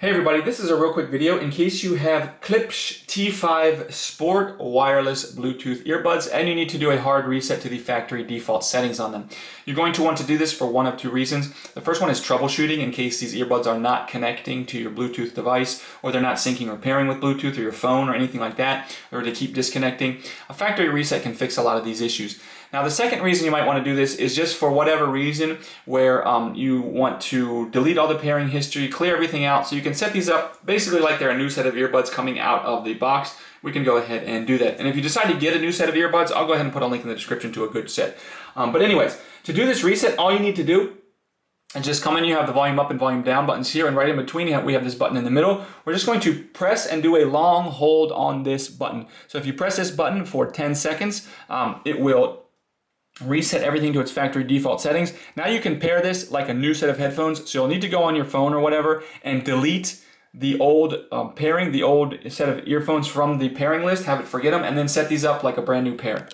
Hey everybody, this is a real quick video in case you have Klipsch T5 Sport wireless Bluetooth earbuds and you need to do a hard reset to the factory default settings on them. You're going to want to do this for one of two reasons. The first one is troubleshooting in case these earbuds are not connecting to your Bluetooth device, or they're not syncing or pairing with Bluetooth or your phone or anything like that, or they keep disconnecting. A factory reset can fix a lot of these issues. Now the second reason you might want to do this is just for whatever reason where you want to delete all the pairing history, clear everything out, so you can set these up basically like they're a new set of earbuds coming out of the box. We can go ahead and do that. And if you decide to get a new set of earbuds, I'll go ahead and put a link in the description to a good set. But anyways, to do this reset, all you need to do and just come in, you have the volume up and volume down buttons here, and right in between we have this button in the middle. We're just going to press and do a long hold on this button. So if you press this button for 10 seconds, it will reset everything to its factory default settings. Now you can pair this like a new set of headphones. So you'll need to go on your phone or whatever and delete the old pairing, the old set of earphones from the pairing list, have it forget them, and then set these up like a brand new pair.